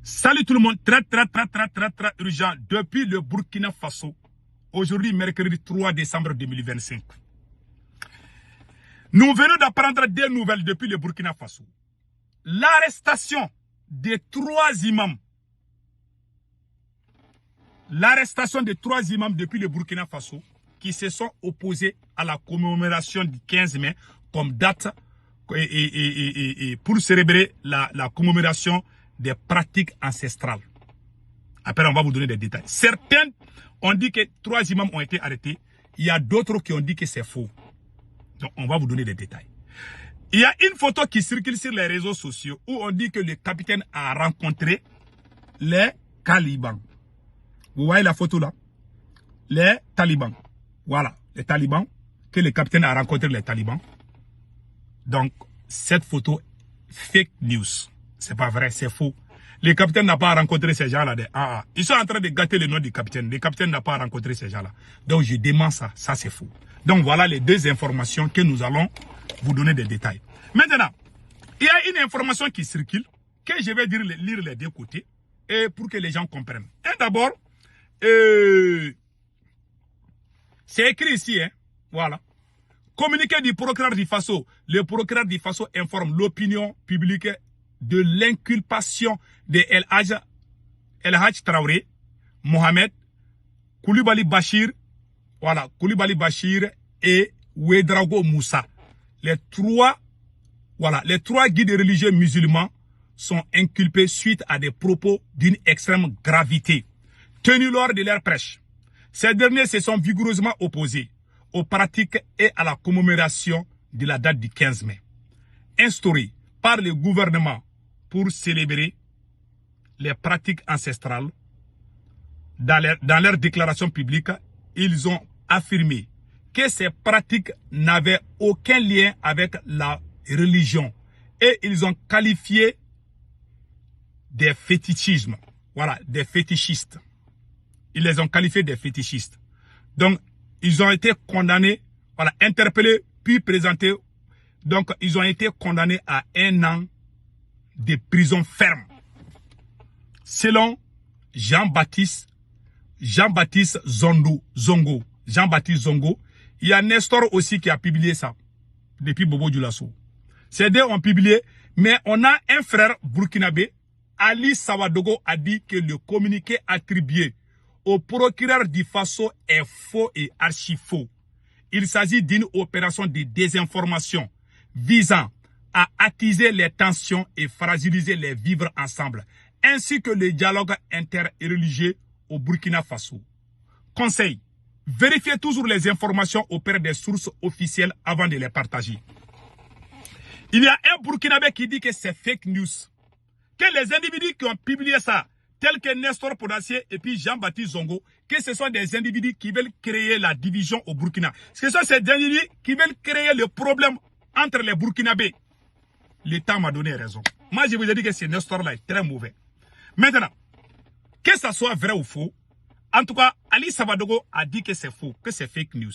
Salut tout le monde, très urgent depuis le Burkina Faso. Aujourd'hui, mercredi 3 décembre 2025. Nous venons d'apprendre des nouvelles depuis le Burkina Faso. L'arrestation des trois imams. L'arrestation des trois imams depuis le Burkina Faso qui se sont opposés à la commémoration du 15 mai comme date pour célébrer la commémoration des pratiques ancestrales. Après, on va vous donner des détails. Certains ont dit que trois imams ont été arrêtés. Il y a d'autres qui ont dit que c'est faux. Donc, on va vous donner des détails. Il y a une photo qui circule sur les réseaux sociaux où on dit que le capitaine a rencontré les talibans. Vous voyez la photo là? Les talibans. Voilà, les talibans. Que le capitaine a rencontré les talibans. Donc, cette photo, fake news. C'est pas vrai, c'est faux. Le capitaine n'a pas rencontré ces gens-là. Ils sont en train de gâter le nom du capitaine. Le capitaine n'a pas rencontré ces gens-là. Donc, je demande ça. Ça, c'est faux. Donc, voilà les deux informations que nous allons vous donner des détails. Maintenant, il y a une information qui circule que je vais lire les deux côtés et pour que les gens comprennent. Et d'abord, c'est écrit ici, hein, voilà. Communiqué du procureur du Faso. Le procureur du Faso informe l'opinion publique de l'inculpation de El Hadj Traoré, Mohamed, Koulibaly Bachir, voilà, Koulibaly Bachir et Ouedraogo Moussa. Les trois guides religieux musulmans sont inculpés suite à des propos d'une extrême gravité tenus lors de leur prêche. Ces derniers se sont vigoureusement opposés aux pratiques et à la commémoration de la date du 15 mai, instaurée par le gouvernement pour célébrer les pratiques ancestrales. Dans leur déclaration publique, ils ont affirmé que ces pratiques n'avaient aucun lien avec la religion et ils ont qualifié des fétichismes, voilà, des fétichistes. Ils les ont qualifiés des fétichistes. Donc, ils ont été condamnés, voilà, interpellés, puis présentés. Donc, ils ont été condamnés à 1 an de prison ferme. Selon Jean-Baptiste Zongo, il y a Nestor aussi qui a publié ça, depuis Bobo Dioulasso. Ces deux ont publié, mais on a un frère burkinabé, Ali Sawadogo, a dit que le communiqué attribué au procureur du Faso est faux et archi faux. Il s'agit d'une opération de désinformation visant à attiser les tensions et fragiliser les vivre ensemble, ainsi que le dialogue interreligieux au Burkina Faso. Conseil, vérifiez toujours les informations auprès des sources officielles avant de les partager. Il y a un Burkinabé qui dit que c'est fake news, que les individus qui ont publié ça, tels que Nestor Podacier et puis Jean-Baptiste Zongo, que ce sont des individus qui veulent créer la division au Burkina. Ce sont ces individus qui veulent créer le problème entre les Burkinabés. L'État m'a donné raison. Moi, je vous ai dit que ce Nestor-là est très mauvais. Maintenant, que ça soit vrai ou faux, en tout cas, Ali Sawadogo a dit que c'est faux, que c'est fake news.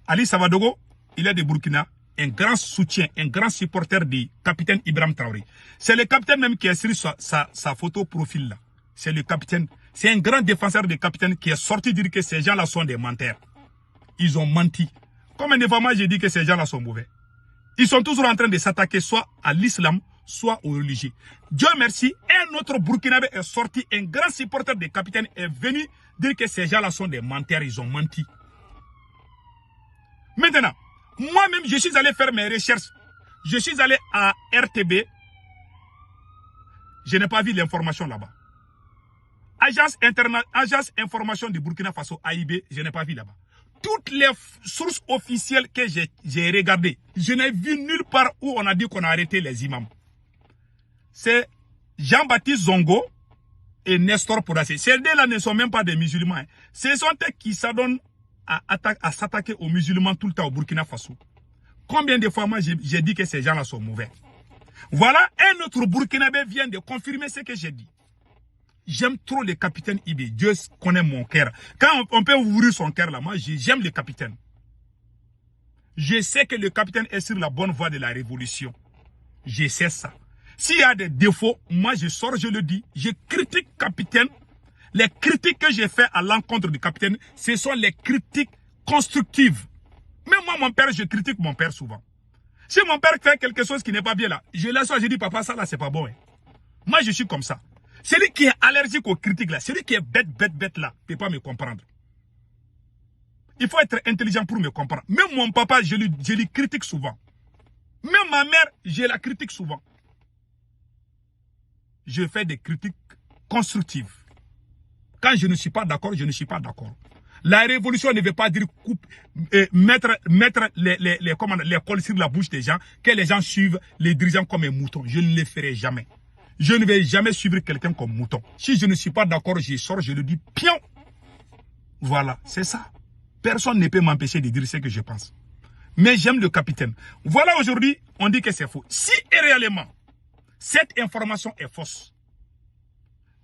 Ali Sawadogo, il est de Burkina, un grand soutien, un grand supporter du capitaine Ibrahim Traoré. C'est le capitaine même qui a inscrit sa photo profil là. C'est le capitaine. C'est un grand défenseur des capitaines qui est sorti dire que ces gens-là sont des menteurs. Ils ont menti. Combien de fois moi j'ai dit que ces gens-là sont mauvais? Ils sont toujours en train de s'attaquer soit à l'islam, soit aux religieux. Dieu merci, un autre Burkinabé est sorti, un grand supporter des capitaines est venu dire que ces gens-là sont des menteurs, ils ont menti. Maintenant, moi-même, je suis allé faire mes recherches. Je suis allé à RTB. Je n'ai pas vu l'information là-bas. Agence Information du Burkina Faso, AIB, je n'ai pas vu là-bas. Toutes les sources officielles que j'ai regardées, je n'ai vu nulle part où on a dit qu'on a arrêté les imams. C'est Jean-Baptiste Zongo et Nestor Podacier. Ces deux-là ne sont même pas des musulmans. Hein. Ce sont eux qui s'adonnent à s'attaquer aux musulmans tout le temps au Burkina Faso. Combien de fois moi j'ai dit que ces gens-là sont mauvais? Voilà, un autre Burkinabé vient de confirmer ce que j'ai dit. J'aime trop le capitaine Ibi. Dieu connaît mon cœur. Quand on peut ouvrir son cœur là, moi j'aime le capitaine. Je sais que le capitaine est sur la bonne voie de la révolution. Je sais ça. S'il y a des défauts, moi je sors, je le dis. Je critique capitaine. Les critiques que j'ai fait à l'encontre du capitaine, ce sont les critiques constructives. Même moi, mon père, je critique mon père souvent. Si mon père fait quelque chose qui n'est pas bien là, je l'assois, je dis, papa, ça là, c'est pas bon. Hein. Moi, je suis comme ça. Celui qui est allergique aux critiques là, celui qui est bête là, ne peut pas me comprendre. Il faut être intelligent pour me comprendre. Même mon papa, je lui critique souvent. Même ma mère, je la critique souvent. Je fais des critiques constructives. Quand je ne suis pas d'accord, je ne suis pas d'accord. La révolution ne veut pas dire mettre les cols sur la bouche des gens, que les gens suivent les dirigeants comme un mouton. Je ne le ferai jamais. Je ne vais jamais suivre quelqu'un comme mouton. Si je ne suis pas d'accord, je sors, je le dis, pion. Voilà, c'est ça. Personne ne peut m'empêcher de dire ce que je pense. Mais j'aime le capitaine. Voilà, aujourd'hui, on dit que c'est faux. Si réellement, cette information est fausse,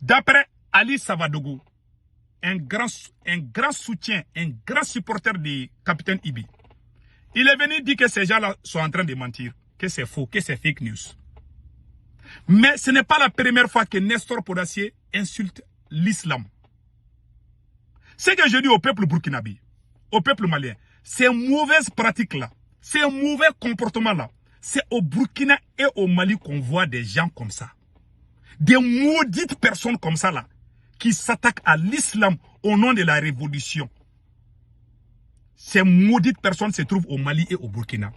d'après Ali Savadougou, un grand soutien, un grand supporter du capitaine Ibi, il est venu dire que ces gens-là sont en train de mentir, que c'est faux, que c'est fake news. Mais ce n'est pas la première fois que Nestor Podacier insulte l'islam. Ce que je dis au peuple burkinabé, au peuple malien, ces mauvaises pratiques-là, ces mauvais comportements-là, c'est au Burkina et au Mali qu'on voit des gens comme ça. Des maudites personnes comme ça là, qui s'attaquent à l'islam au nom de la révolution. Ces maudites personnes se trouvent au Mali et au Burkina.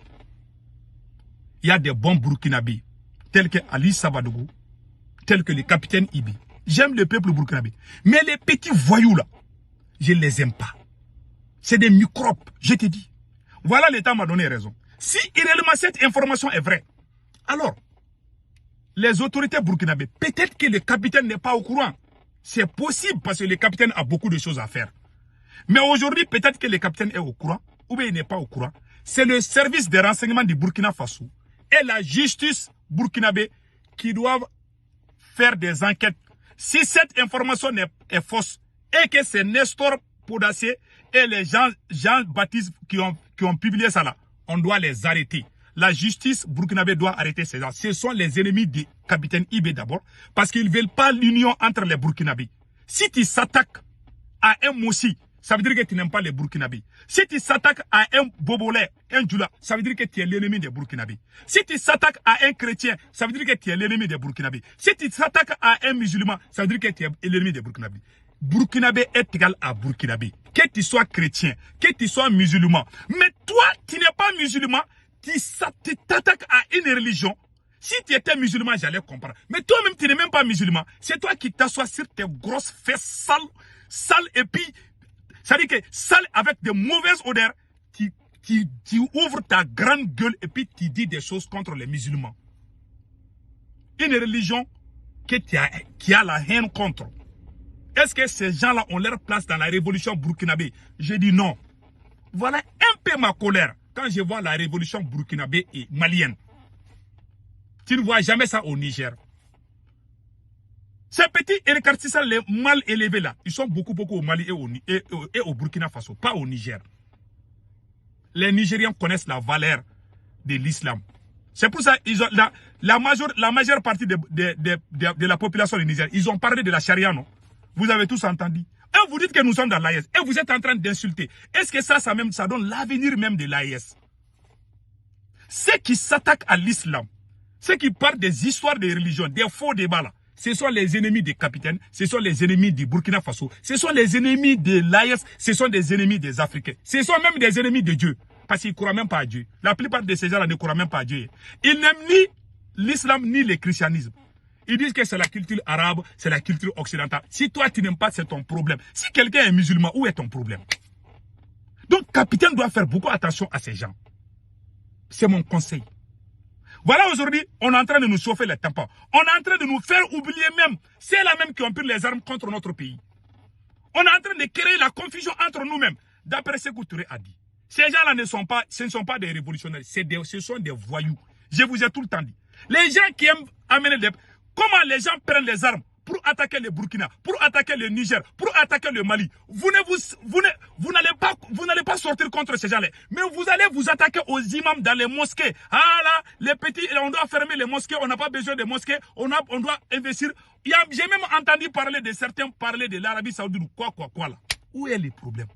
Il y a des bons Burkinabés, tels que Ali Savadougou, tels que le capitaine Ibi. J'aime le peuple burkinabé. Mais les petits voyous là, je ne les aime pas. C'est des microbes, je te dis. Voilà, l'État m'a donné raison. Si réellement cette information est vraie, alors, les autorités burkinabées, peut-être que le capitaine n'est pas au courant. C'est possible parce que le capitaine a beaucoup de choses à faire. Mais aujourd'hui, peut-être que le capitaine est au courant, ou bien il n'est pas au courant. C'est le service de renseignement du Burkina Faso et la justice burkinabé qui doivent faire des enquêtes. Si cette information est fausse et que c'est Nestor Podacier et les Jean-Baptiste qui ont publié ça là, on doit les arrêter. La justice burkinabé doit arrêter ces gens. Ce sont les ennemis du capitaine Ibé d'abord, parce qu'ils ne veulent pas l'union entre les burkinabés. Si tu s'attaques à un Moussi, ça veut dire que tu n'aimes pas les burkinabés. Si tu s'attaques à un Bobolais, un Djoula, ça veut dire que tu es l'ennemi des burkinabés. Si tu s'attaques à un chrétien, ça veut dire que tu es l'ennemi des burkinabés. Si tu s'attaques à un musulman, ça veut dire que tu es l'ennemi des burkinabés. Burkinabé est égal à burkinabé. Que tu sois chrétien, que tu sois musulman. Mais toi, tu n'es pas musulman, tu t'attaques à une religion. Si tu étais musulman, j'allais comprendre. Mais toi-même, tu n'es même pas musulman. C'est toi qui t'assois sur tes grosses fesses sales et puis, ça veut dire que sale avec de mauvaises odeurs, tu ouvres ta grande gueule et puis tu dis des choses contre les musulmans. Une religion qui a la haine contre. Est-ce que ces gens-là ont leur place dans la révolution burkinabé? Je dis non. Voilà un peu ma colère quand je vois la révolution burkinabé et malienne. Tu ne vois jamais ça au Niger. Ces petits écartissants, les mal élevés là, ils sont beaucoup au Mali et au Burkina Faso, pas au Niger. Les Nigériens connaissent la valeur de l'islam. C'est pour ça qu'ils ont la majeure partie de la population du Niger, ils ont parlé de la charia, non? Vous avez tous entendu. Et vous dites que nous sommes dans l'AES. Et vous êtes en train d'insulter. Est-ce que ça donne l'avenir même de l'AES? Ceux qui s'attaquent à l'islam, ceux qui parlent des histoires des religions, des faux débats là, ce sont les ennemis des capitaines, ce sont les ennemis du Burkina Faso, ce sont les ennemis de l'AES, ce sont des ennemis des Africains. Ce sont même des ennemis de Dieu. Parce qu'ils ne croient même pas à Dieu. La plupart de ces gens-là ne croient même pas à Dieu. Ils n'aiment ni l'islam ni le christianisme. Ils disent que c'est la culture arabe, c'est la culture occidentale. Si toi tu n'aimes pas, c'est ton problème. Si quelqu'un est musulman, où est ton problème? Donc, le capitaine doit faire beaucoup attention à ces gens. C'est mon conseil. Voilà, aujourd'hui, on est en train de nous chauffer les tampons. On est en train de nous faire oublier même. C'est là même qui ont pris les armes contre notre pays. On est en train de créer la confusion entre nous-mêmes. D'après ce que Touré a dit. Ces gens-là ce ne sont pas des révolutionnaires. Ce sont des voyous. Je vous ai tout le temps dit. Les gens qui aiment amener des... Comment les gens prennent les armes pour attaquer le Burkina, pour attaquer le Niger, pour attaquer le Mali. Vous n'allez pas sortir contre ces gens-là. Mais vous allez vous attaquer aux imams dans les mosquées. Ah là, les petits, on doit fermer les mosquées, on n'a pas besoin de mosquées, on doit investir. J'ai même entendu parler de certains parler de l'Arabie Saoudite, quoi là. Où est le problème?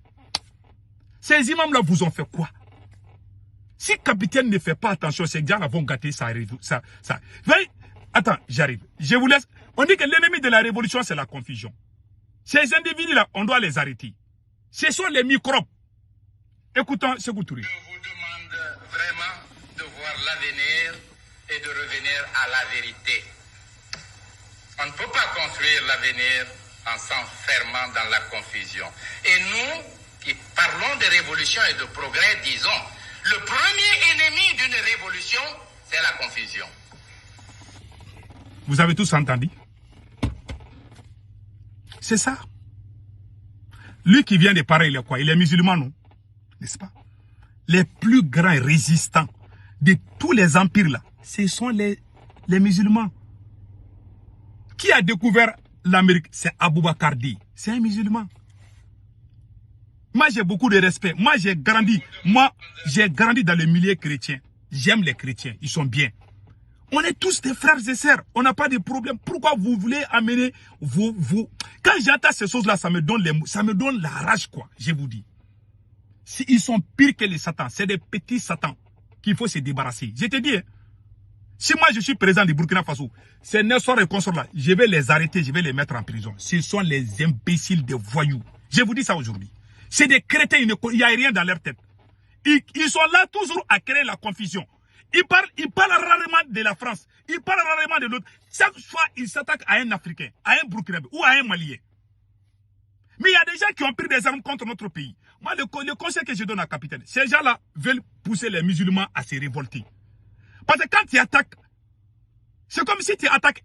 Ces imams-là vous ont fait quoi? Si le capitaine ne fait pas attention, ces gens-là vont gâter ça. Voyez, attends, j'arrive. Je vous laisse. On dit que l'ennemi de la révolution, c'est la confusion. Ces individus-là, on doit les arrêter. Ce sont les microbes. Écoutons Sékou Touré. Je vous demande vraiment de voir l'avenir et de revenir à la vérité. On ne peut pas construire l'avenir en s'enfermant dans la confusion. Et nous, qui parlons de révolution et de progrès, disons, le premier ennemi d'une révolution, c'est la confusion. Vous avez tous entendu? C'est ça. Lui qui vient de parler, il est quoi? Il est musulman, non? N'est-ce pas? Les plus grands résistants de tous les empires là, ce sont les musulmans. Qui a découvert l'Amérique? C'est Aboubakar Di. C'est un musulman. Moi, j'ai beaucoup de respect. Moi, j'ai grandi dans le milieu chrétien. J'aime les chrétiens. Ils sont bien. On est tous des frères et sœurs. On n'a pas de problème. Pourquoi vous voulez amener vous? Quand j'entends ces choses-là, ça me donne la rage, quoi. Je vous dis. Ils sont pires que les satans. C'est des petits satans qu'il faut se débarrasser. Je te dis, hein, si moi je suis président du Burkina Faso, ces Nessor et consorts là, je vais les arrêter, je vais les mettre en prison. Ce sont les imbéciles des voyous. Je vous dis ça aujourd'hui. C'est des crétins, il n'y a rien dans leur tête. Ils sont là toujours à créer la confusion. Ils parlent rarement de la France. Ils parlent rarement de l'autre. Chaque fois, ils s'attaquent à un Africain, à un Burkinabé ou à un Malien. Mais il y a des gens qui ont pris des armes contre notre pays. Moi, le conseil que je donne à capitaine, ces gens-là veulent pousser les musulmans à se révolter. Parce que quand tu attaques, c'est comme si tu attaques,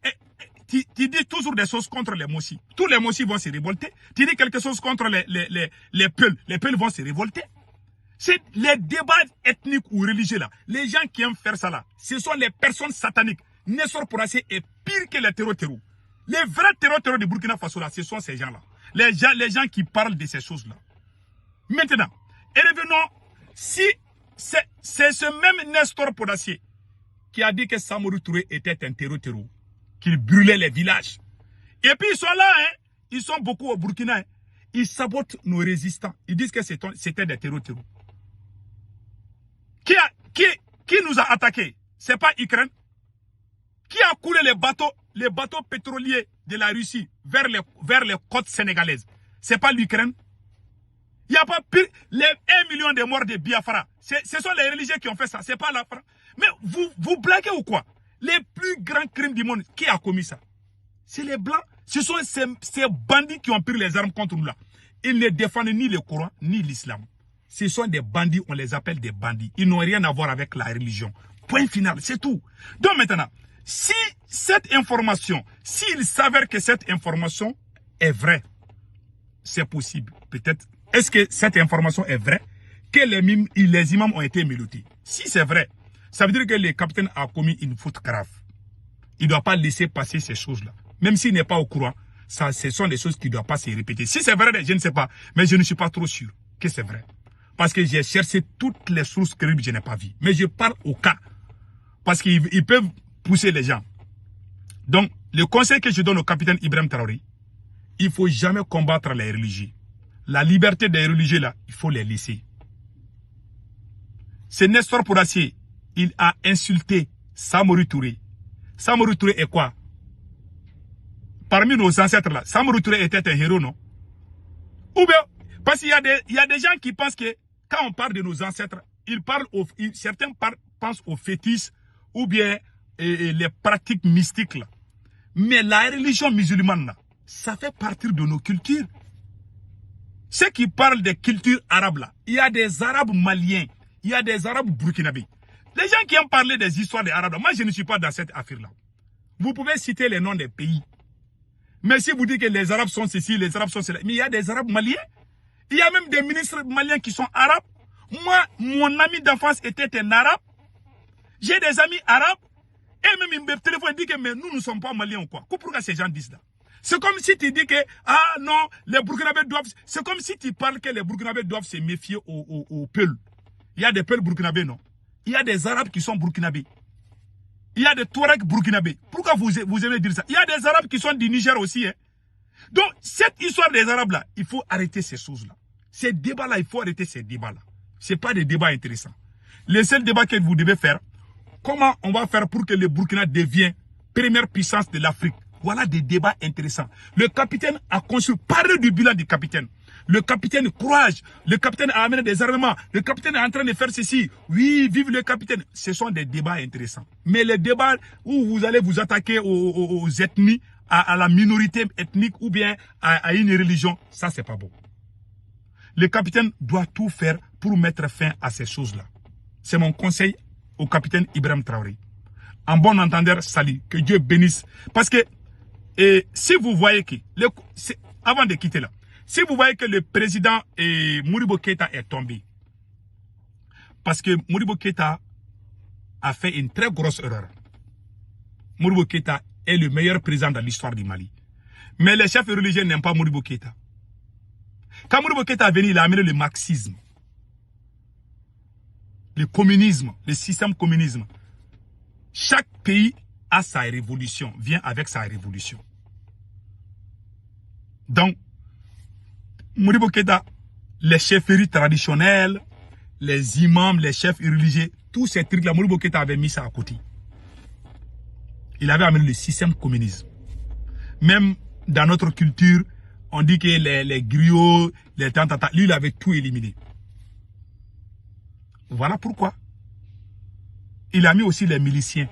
tu dis toujours des choses contre les Mossis. Tous les Mossis vont se révolter. Tu dis quelque chose contre les Peuls. Les Peuls vont se révolter. C'est les débats ethniques ou religieux là. Les gens qui aiment faire ça là, ce sont les personnes sataniques. Nessor Porassé est pire que les terreaux. Les vrais terreaux du Burkina Faso là, ce sont ces gens-là. Les gens qui parlent de ces choses-là. Maintenant, et revenons, si c'est ce même Nestor Podacier qui a dit que Samori Touré était un terreau, qu'il brûlait les villages. Et puis ils sont là, hein, ils sont beaucoup au Burkina, hein, ils sabotent nos résistants. Ils disent que c'était des terreaux. Qui nous a attaqués? C'est pas Ukraine. Qui a coulé les bateaux pétroliers de la Russie vers les côtes sénégalaises? C'est pas l'Ukraine. Il n'y a pas pire. Les 1 million de morts de Biafra. Ce sont les religieux qui ont fait ça. C'est pas la France. Mais vous blaguez ou quoi? Les plus grands crimes du monde, qui a commis ça? C'est les Blancs. Ce sont ces bandits qui ont pris les armes contre nous là. Ils ne défendent ni le Coran, ni l'islam. Ce sont des bandits, on les appelle des bandits. Ils n'ont rien à voir avec la religion. Point final, c'est tout. Donc maintenant, si cette information, s'il s'avère que cette information est vraie, c'est possible. Peut-être, est-ce que cette information est vraie? Que les imams ont été mélotés? Si c'est vrai, ça veut dire que le capitaine a commis une faute grave. Il ne doit pas laisser passer ces choses-là. Même s'il n'est pas au courant, ce sont des choses qui ne doivent pas se répéter. Si c'est vrai, je ne sais pas. Mais je ne suis pas trop sûr que c'est vrai. Parce que j'ai cherché toutes les sources crédibles, je n'ai pas vu. Mais je parle au cas. Parce qu'ils peuvent pousser les gens. Donc, le conseil que je donne au capitaine Ibrahim Traoré, il ne faut jamais combattre les religieux. La liberté des religieux, là, il faut les laisser. C'est Nestor Podacier, il a insulté Samori Touré. Samori Touré est quoi? Parmi nos ancêtres, là, Samori Touré était un héros, non? Ou bien, parce qu'il y a des gens qui pensent que quand on parle de nos ancêtres, certains pensent aux fétiches ou bien les pratiques mystiques là. Mais la religion musulmane là, ça fait partie de nos cultures. Ceux qui parlent des cultures arabes là, il y a des arabes maliens, il y a des arabes burkinabés. Les gens qui ont parlé des histoires des arabes, moi je ne suis pas dans cette affaire là. Vous pouvez citer les noms des pays. Mais si vous dites que les arabes sont ceci, les arabes sont cela, mais il y a des arabes maliens. Il y a même des ministres maliens qui sont arabes. Moi, mon ami d'enfance était un arabe. J'ai des amis arabes. Et même ils me téléphonent et disent que mais nous ne sommes pas maliens ou quoi. Pourquoi ces gens disent ça? C'est comme si tu dis que, ah non, les Burkinabés doivent... C'est comme si tu parles que les Burkinabés doivent se méfier aux Peuls. Il y a des Peuls burkinabés, non? Il y a des Arabes qui sont burkinabés. Il y a des Touaregs burkinabés. Pourquoi vous aimez dire ça? Il y a des Arabes qui sont du Niger aussi. Hein? Donc, cette histoire des Arabes-là, il faut arrêter ces choses-là. Ces débats-là, il faut arrêter ces débats-là. Ce n'est pas des débats intéressants. Le seul débat que vous devez faire, comment on va faire pour que le Burkina devienne première puissance de l'Afrique? Voilà des débats intéressants. Le capitaine a construit, parlez du bilan du capitaine. Le capitaine courage, le capitaine a amené des armements, le capitaine est en train de faire ceci. Oui, vive le capitaine. Ce sont des débats intéressants. Mais les débats où vous allez vous attaquer aux ethnies, à la minorité ethnique ou bien à une religion, ça c'est pas bon. Le capitaine doit tout faire pour mettre fin à ces choses-là. C'est mon conseil au capitaine Ibrahim Traoré. En bon entendeur, salut, que Dieu bénisse. Parce que si vous voyez que, avant de quitter là, si vous voyez que le président Modibo Keïta est tombé, parce que Modibo Keïta a fait une très grosse erreur. Modibo Keïta est le meilleur président dans l'histoire du Mali. Mais les chefs religieux n'aiment pas Modibo Keïta. Quand Modibo Keïta est venu, il a amené le marxisme, le communisme, le système communisme. Chaque pays a sa révolution, vient avec sa révolution. Donc, Modibo Keïta, les chefferies traditionnelles, les imams, les chefs religieux, tous ces trucs-là, Modibo Keïta avait mis ça à côté. Il avait amené le système communisme. Même dans notre culture, on dit que les griots, les tantata, lui, il avait tout éliminé. Voilà pourquoi. Il a mis aussi les miliciens.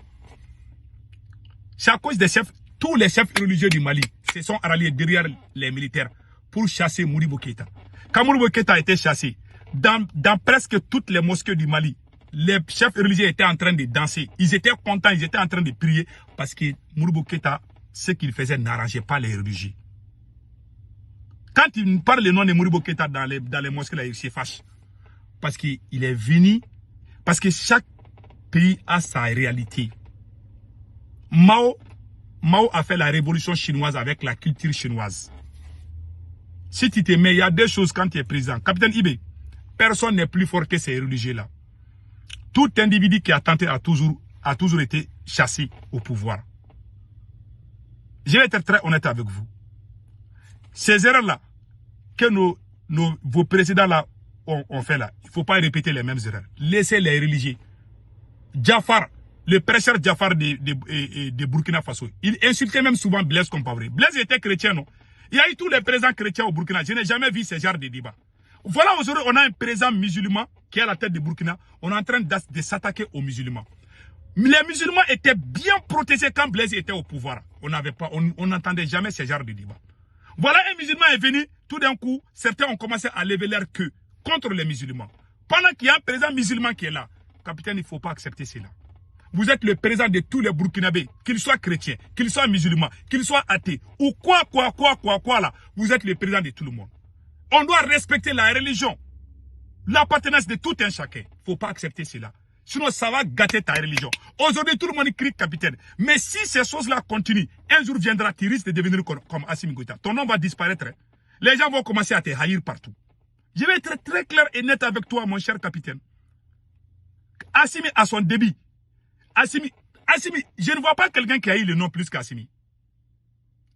C'est à cause des chefs, tous les chefs religieux du Mali se sont ralliés derrière les militaires pour chasser Modibo Keïta. Quand Modibo Keïta a été chassé, dans presque toutes les mosquées du Mali, les chefs religieux étaient en train de danser. Ils étaient contents, ils étaient en train de prier parce que Modibo Keïta, ce qu'il faisait n'arrangeait pas les religieux. Quand il parle le nom de Modibo Keïta dans les mosquées, là, il se fâche. Parce qu'il est venu, parce que chaque pays a sa réalité. Mao a fait la révolution chinoise avec la culture chinoise. Si tu te mets, il y a deux choses quand tu es président. Capitaine Ibé, personne n'est plus fort que ces religieux-là. Tout individu qui a tenté a toujours été chassé au pouvoir. Je vais être très honnête avec vous. Ces erreurs-là, que vos présidents-là ont fait là, il ne faut pas répéter les mêmes erreurs. Laissez les religieux. Jafar, le prêcheur Jafar de Burkina Faso, il insultait même souvent Blaise Compaoré. Blaise était chrétien, non? Il y a eu tous les présidents chrétiens au Burkina. Je n'ai jamais vu ce genre de débat. Voilà, aujourd'hui, on a un président musulman qui est à la tête de Burkina. On est en train de s'attaquer aux musulmans. Les musulmans étaient bien protégés quand Blaise était au pouvoir. On n'entendait jamais ce genre de débat. Voilà, un musulman est venu, tout d'un coup, certains ont commencé à lever leur queue contre les musulmans. Pendant qu'il y a un président musulman qui est là, capitaine, il ne faut pas accepter cela. Vous êtes le président de tous les Burkinabés, qu'ils soient chrétiens, qu'ils soient musulmans, qu'ils soient athées, ou quoi là. Vous êtes le président de tout le monde. On doit respecter la religion, l'appartenance de tout un chacun. Il ne faut pas accepter cela. Sinon, ça va gâter ta religion. Aujourd'hui, tout le monde crie capitaine. Mais si ces choses-là continuent, un jour viendra, tu risques de devenir comme Assimi Goïta. Ton nom va disparaître. Les gens vont commencer à te haïr partout. Je vais être très clair et net avec toi, mon cher capitaine. Assimi a son débit. Assimi, je ne vois pas quelqu'un qui haït le nom plus qu'Assimi.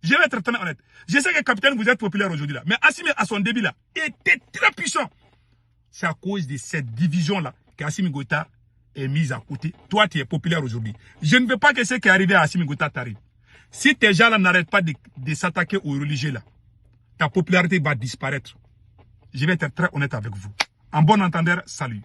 Je vais être très honnête. Je sais que capitaine, vous êtes populaire aujourd'hui là. Mais Assimi à son débit là était très puissant. C'est à cause de cette division-là qu'Assimi Goïta est mise à côté. Toi, tu es populaire aujourd'hui. Je ne veux pas que ce qui est arrivé à Assimi Goïta t'arrive. Si tes gens là n'arrêtent pas de s'attaquer aux religieux là, ta popularité va disparaître. Je vais être très honnête avec vous. En bon entendeur, salut.